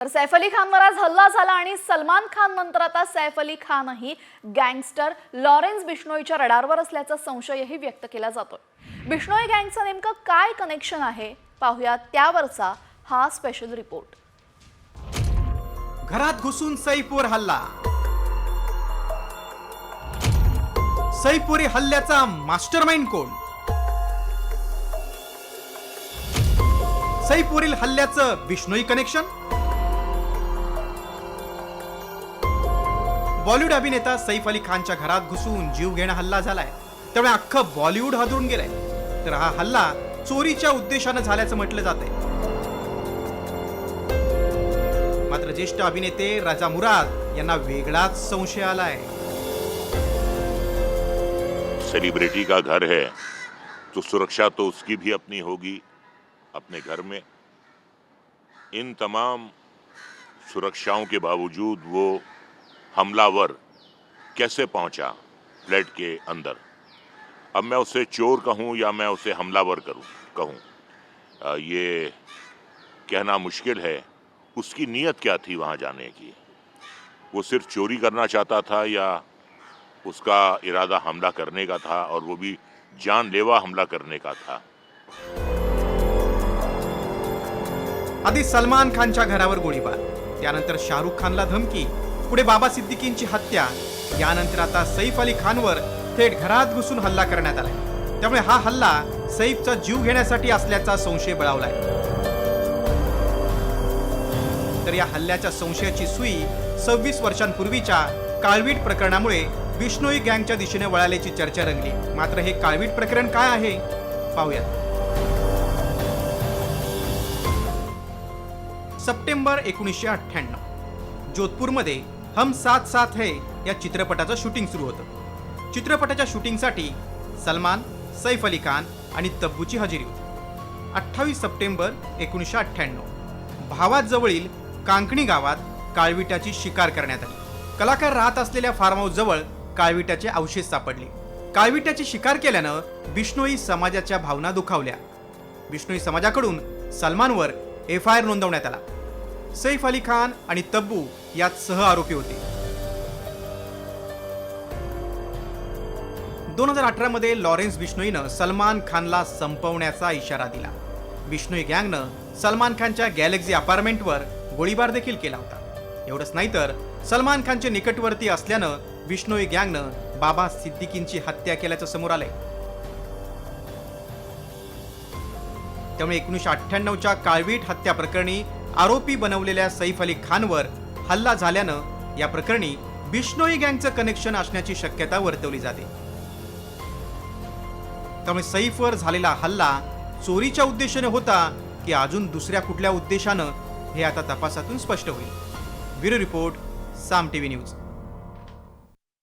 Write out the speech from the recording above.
तर सैफ अली खानवर आज हल्ला झाला आणि सलमान खान नंतर आता सैफ अली खानही गँगस्टर लॉरेन्स बिश्नोईच्या रडारवर असल्याचा संशयही व्यक्त केला जातोय। बिश्नोई गँगचं नेमकं काय कनेक्शन आहे पाहूया त्यावरचा हा स्पेशल रिपोर्ट। घरात घुसून सैफवर हल्ला। सैफवरील हल्ल्याचा मास्टरमाइंड कोण? सैफवरील हल्ल्याचं बिश्नोई कनेक्शन? बॉलिवूड अभिनेता सैफ अली खानच्या घरात घुसून जीव घेणा हल्ला झालाय, त्यामुळे अख्खं बॉलिवूड हादरून गेलंय। तर हा हल्ला चोरीच्या उद्देशाने झाल्याचं म्हटलं जातंय। मात्र ज्येष्ठ अभिनेते राजा मुराद यांना वेगळाच संशय आलाय। सेलिब्रिटी का घर है तो सुरक्षा तो उसकी भी अपनी होगी अपने घर में। इन तमाम सुरक्षाओं के बावजूद वो हमलावर कैसे पहुंचा फ्लैट के अंदर? अब मैं उसे चोर कहूं या मैं उसे हमलावर कहूं, ये कहना मुश्किल है। उसकी नीयत क्या थी वहां जाने की? वो सिर्फ चोरी करना चाहता था या उसका इरादा हमला करने का था, और वो भी जानलेवा हमला करने का था? आधी सलमान खानच्या घरावर गोळीबार, त्यानंतर शाहरुख खानला धमकी, पुढे बाबा सिद्दीकींची हत्या, यानंतर आता सैफ अली खानवर थेट घरात घुसून हल्ला करण्यात आलाय। त्यामुळे हा हल्ला सैफचा जीव घेण्यासाठी असल्याचा संशय बळावलाय। तर या हल्ल्याच्या संशयाची सुई 26 वर्षांपूर्वीच्या काळवीट प्रकरणामुळे बिश्नोई गँगच्या दिशेने वळाल्याची चर्चा रंगली। मात्र हे काळवीट प्रकरण काय आहे पाहूया। सप्टेंबर 1998 जोधपूरमध्ये हम साथ साथ है या चित्रपटाचं शूटिंग सुरू होतं। चित्रपटाच्या शूटिंगसाठी सलमान, सैफ अली खान आणि तब्बूची हजेरी होती। 28 सप्टेंबर 1998 भावात जवळील कांकणी गावात काळविटाची शिकार करण्यात आली। कलाकार राहत असलेल्या फार्म हाऊस जवळ काळविटाचे अवशेष सापडले। काळविटाची शिकार केल्यानं बिश्नोई समाजाच्या भावना दुखावल्या। बिश्नोई समाजाकडून सलमानवर FIR नोंदवण्यात आला। सैफ अली खान आणि तब्बू यात सह आरोपी होते। 2018 मध्ये लॉरेन्स बिश्नोईनं सलमान खानला संपवण्याचा इशारा दिला। बिश्नोई गँगनं सलमान खानच्या गॅलेक्सी अपार्टमेंटवर गोळीबार देखील केला होता। एवढंच नाही तर सलमान खानचे निकटवर्ती असल्यानं बिश्नोई गँगनं बाबा सिद्दीकींची हत्या केल्याचं समोर आलंय। त्यामुळे 1998च्या काळवीट हत्या प्रकरणी आरोपी बनवलेल्या सैफ अली खानवर हल्ला झाल्यानं या प्रकरणी बिश्नोई गँगचं कनेक्शन असण्याची शक्यता वर्तवली जाते। त्यामुळे सैफवर झालेला हल्ला चोरीच्या उद्देशाने होता की अजून दुसऱ्या कुठल्या उद्देशानं हे आता तपासातून स्पष्ट होईल। ब्युरो रिपोर्ट, साम टीव्ही न्यूज।